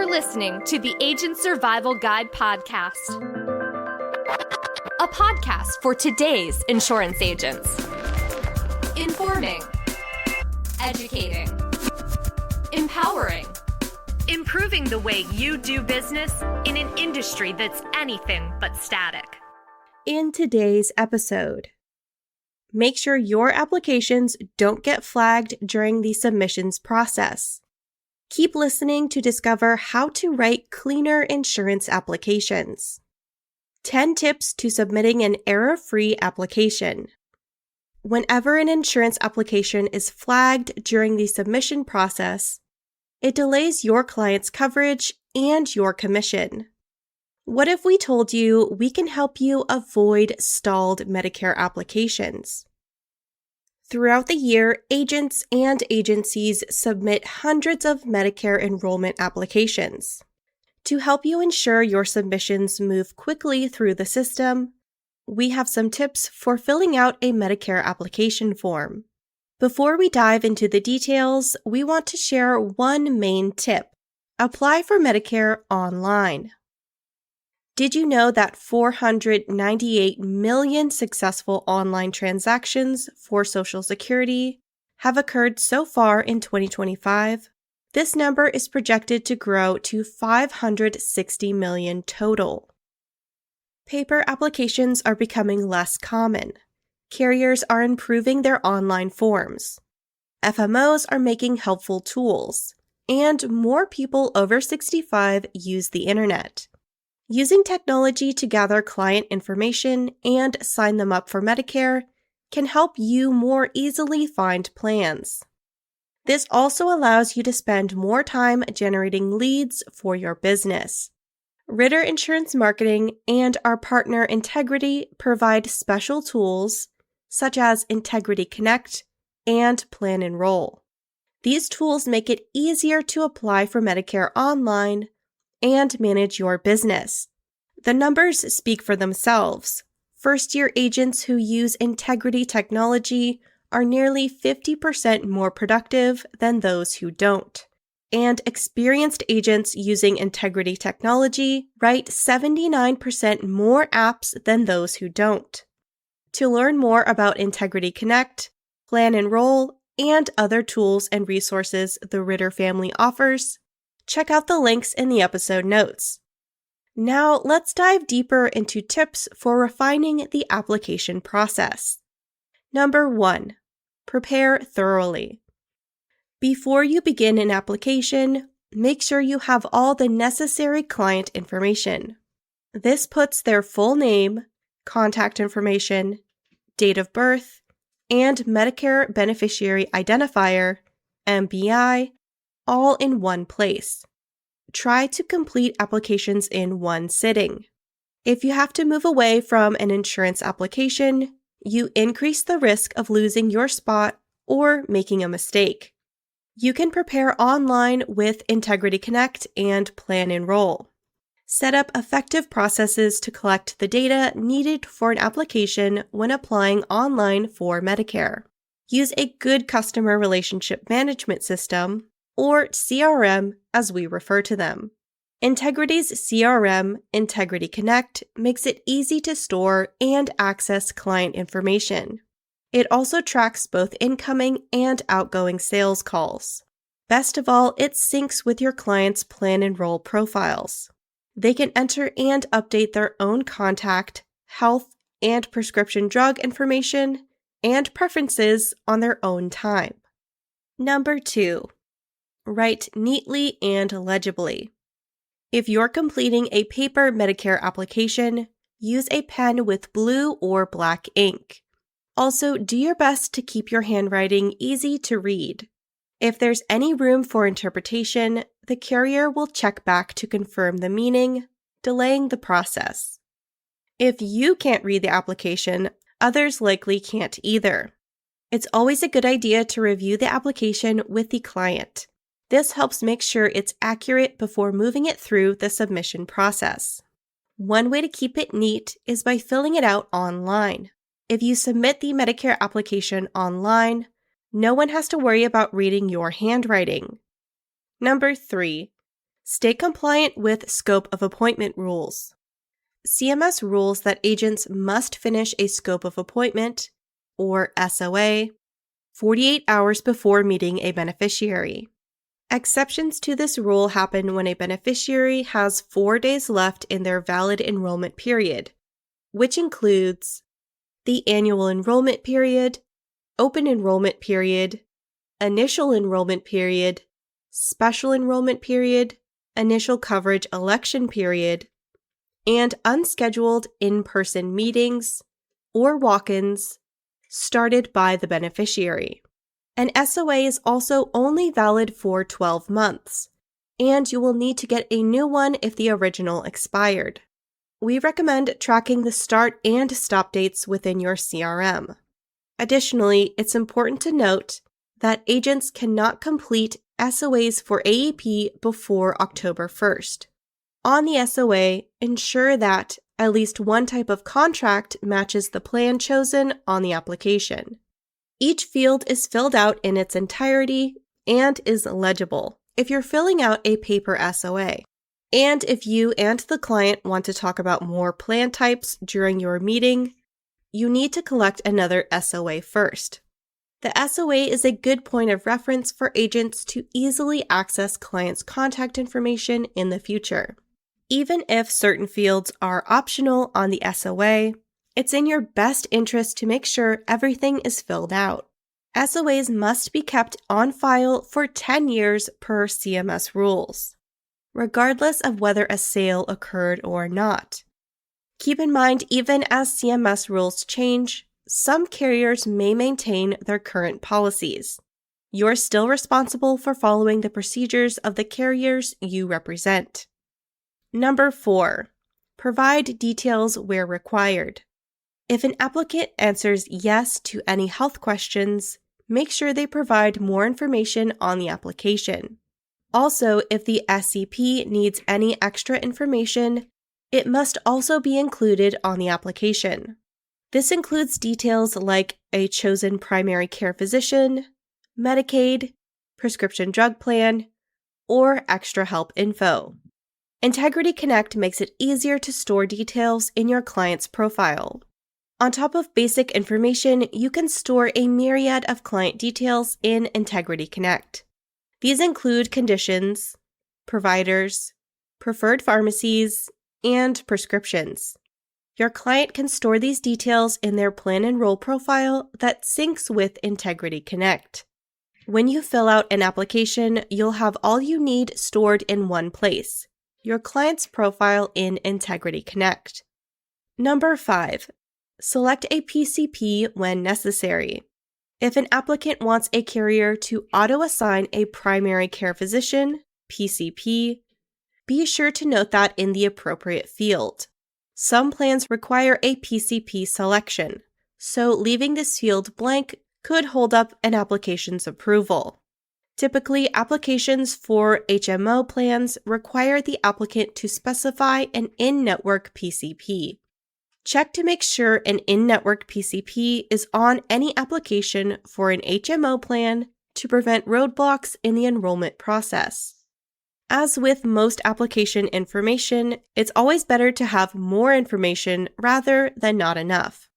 listening to the Agent Survival Guide podcast, a podcast for today's insurance agents. Informing, educating, empowering, improving the way you do business in an industry that's anything but static. In today's episode, make sure your applications don't get flagged during the submissions process. Keep listening to discover how to write cleaner insurance applications. 10 tips to submitting an error-free application. Whenever an insurance application is flagged during the submission process, it delays your client's coverage and your commission. What if we told you we can help you avoid stalled Medicare applications? Throughout the year, agents and agencies submit hundreds of Medicare enrollment applications. To help you ensure your submissions move quickly through the system, we have some tips for filling out a Medicare application form. Before we dive into the details, we want to share one main tip: apply for Medicare online. Did you know that 498 million successful online transactions for Social Security have occurred so far in 2025? This number is projected to grow to 560 million total. Paper applications are becoming less common. Carriers are improving their online forms. FMOs are making helpful tools, and more people over 65 use the internet. Using technology to gather client information and sign them up for Medicare can help you more easily find plans. This also allows you to spend more time generating leads for your business. Ritter Insurance Marketing and our partner Integrity provide special tools such as IntegrityCONNECT and PlanEnroll. These tools make it easier to apply for Medicare online and manage your business. The numbers speak for themselves. First-year agents who use Integrity technology are nearly 50% more productive than those who don't. And experienced agents using Integrity technology write 79% more apps than those who don't. To learn more about IntegrityCONNECT, PlanEnroll, and other tools and resources the Ritter family offers, check out the links in the episode notes. Now, let's dive deeper into tips for refining the application process. Number 1, prepare thoroughly. Before you begin an application, make sure you have all the necessary client information. This puts their full name, contact information, date of birth, and Medicare Beneficiary Identifier, MBI, all in one place. Try to complete applications in one sitting. If you have to move away from an insurance application, you increase the risk of losing your spot or making a mistake. You can prepare online with IntegrityCONNECT and PlanEnroll. Set up effective processes to collect the data needed for an application when applying online for Medicare. Use a good customer relationship management system, or CRM as we refer to them. Integrity's CRM, IntegrityCONNECT, makes it easy to store and access client information. It also tracks both incoming and outgoing sales calls. Best of all, it syncs with your clients' PlanEnroll profiles. They can enter and update their own contact, health, and prescription drug information and preferences on their own time. Number 2, write neatly and legibly. If you're completing a paper Medicare application, use a pen with blue or black ink. Also, do your best to keep your handwriting easy to read. If there's any room for interpretation, the carrier will check back to confirm the meaning, delaying the process. If you can't read the application, others likely can't either. It's always a good idea to review the application with the client. This helps make sure it's accurate before moving it through the submission process. One way to keep it neat is by filling it out online. If you submit the Medicare application online, no one has to worry about reading your handwriting. Number 3, Stay compliant with scope of appointment rules. CMS rules that agents must finish a scope of appointment, or SOA, 48 hours before meeting a beneficiary. Exceptions to this rule happen when a beneficiary has 4 days left in their valid enrollment period, which includes the annual enrollment period, open enrollment period, initial enrollment period, special enrollment period, initial coverage election period, and unscheduled in-person meetings or walk-ins started by the beneficiary. An SOA is also only valid for 12 months, and you will need to get a new one if the original expired. We recommend tracking the start and stop dates within your CRM. Additionally, it's important to note that agents cannot complete SOAs for AEP before October 1st. On the SOA, ensure that at least one type of contract matches the plan chosen on the application. Each field is filled out in its entirety and is legible if you're filling out a paper SOA. And if you and the client want to talk about more plan types during your meeting, you need to collect another SOA first. The SOA is a good point of reference for agents to easily access clients' contact information in the future. Even if certain fields are optional on the SOA, it's in your best interest to make sure everything is filled out. SOAs must be kept on file for 10 years per CMS rules, regardless of whether a sale occurred or not. Keep in mind, even as CMS rules change, some carriers may maintain their current policies. You're still responsible for following the procedures of the carriers you represent. Number 4, provide details where required. If an applicant answers yes to any health questions, make sure they provide more information on the application. Also, if the SEP needs any extra information, it must also be included on the application. This includes details like a chosen primary care physician, Medicaid, prescription drug plan, or extra help info. IntegrityCONNECT makes it easier to store details in your client's profile. On top of basic information, you can store a myriad of client details in IntegrityCONNECT. These include conditions, providers, preferred pharmacies, and prescriptions. Your client can store these details in their PlanEnroll profile that syncs with IntegrityCONNECT. When you fill out an application, you'll have all you need stored in one place, your client's profile in IntegrityCONNECT. Number 5, select a PCP when necessary. If an applicant wants a carrier to auto-assign a primary care physician, PCP, be sure to note that in the appropriate field. Some plans require a PCP selection, so leaving this field blank could hold up an application's approval. Typically, applications for HMO plans require the applicant to specify an in-network PCP. Check to make sure an in-network PCP is on any application for an HMO plan to prevent roadblocks in the enrollment process. As with most application information, it's always better to have more information rather than not enough.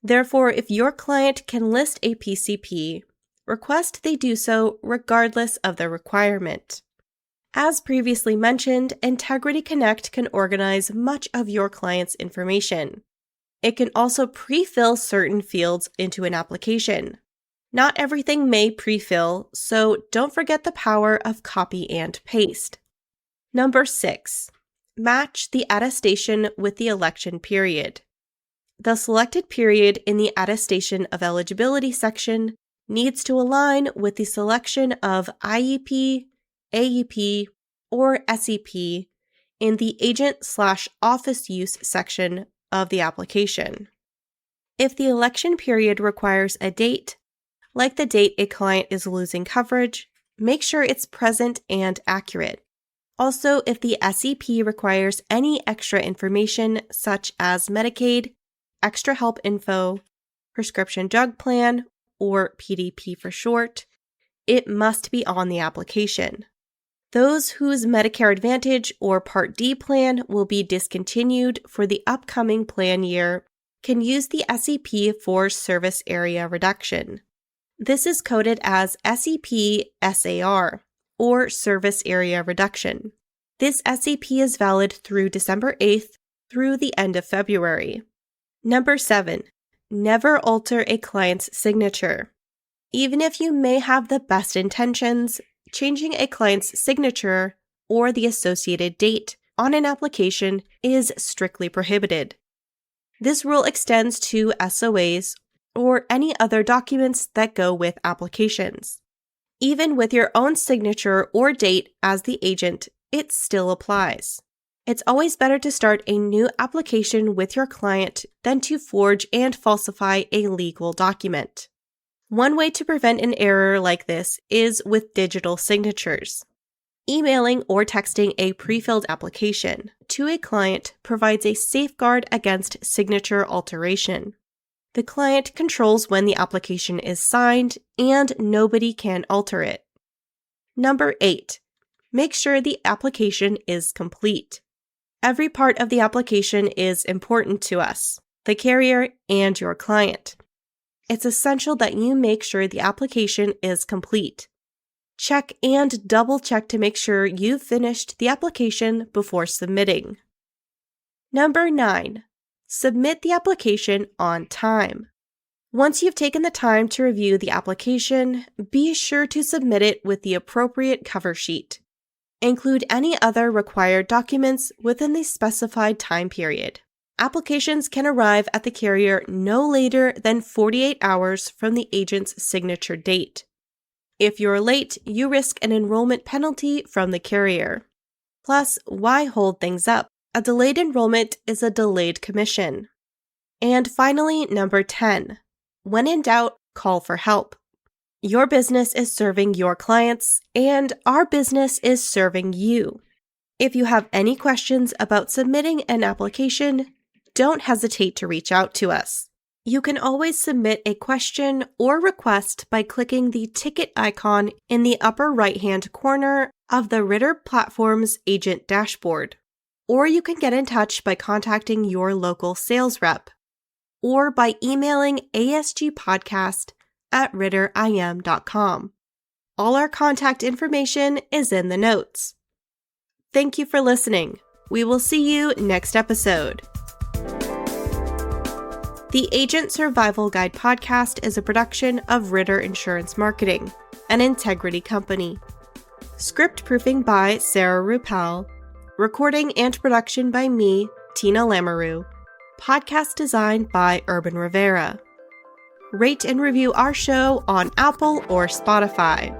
Therefore, if your client can list a PCP, request they do so regardless of the requirement. As previously mentioned, IntegrityCONNECT can organize much of your client's information. It can also pre-fill certain fields into an application. Not everything may pre-fill, so don't forget the power of copy and paste. Number 6, match the attestation with the election period. The selected period in the attestation of eligibility section needs to align with the selection of IEP, AEP, or SEP in the agent/office use section of the application. If the election period requires a date, like the date a client is losing coverage, make sure it's present and accurate. Also, if the SEP requires any extra information such as Medicaid, extra help info, prescription drug plan, or PDP for short, it must be on the application. Those whose Medicare Advantage or Part D plan will be discontinued for the upcoming plan year can use the SEP for Service Area Reduction. This is coded as SEP-SAR, or Service Area Reduction. This SEP is valid through December 8th through the end of February. Number 7. Never alter a client's signature. Even if you may have the best intentions, changing a client's signature or the associated date on an application is strictly prohibited. This rule extends to SOAs or any other documents that go with applications. Even with your own signature or date as the agent, it still applies. It's always better to start a new application with your client than to forge and falsify a legal document. One way to prevent an error like this is with digital signatures. Emailing or texting a pre-filled application to a client provides a safeguard against signature alteration. The client controls when the application is signed, and nobody can alter it. Number 8. Make sure the application is complete. Every part of the application is important to us, the carrier, and your client. It's essential that you make sure the application is complete. Check and double-check to make sure you've finished the application before submitting. Number 9. Submit the application on time. Once you've taken the time to review the application, be sure to submit it with the appropriate cover sheet. Include any other required documents within the specified time period. Applications can arrive at the carrier no later than 48 hours from the agent's signature date. If you're late, you risk an enrollment penalty from the carrier. Plus, why hold things up? A delayed enrollment is a delayed commission. And finally, number 10. When in doubt, call for help. Your business is serving your clients, and our business is serving you. If you have any questions about submitting an application, don't hesitate to reach out to us. You can always submit a question or request by clicking the ticket icon in the upper right-hand corner of the Ritter Platform's agent dashboard. Or you can get in touch by contacting your local sales rep, or by emailing asgpodcast@ritterim.com. All our contact information is in the notes. Thank you for listening. We will see you next episode. The Agent Survival Guide podcast is a production of Ritter Insurance Marketing, an Integrity company. Script proofing by Sarah Rupel. Recording and production by me, Tina Lamoureux. Podcast design by Urban Rivera. Rate and review our show on Apple or Spotify.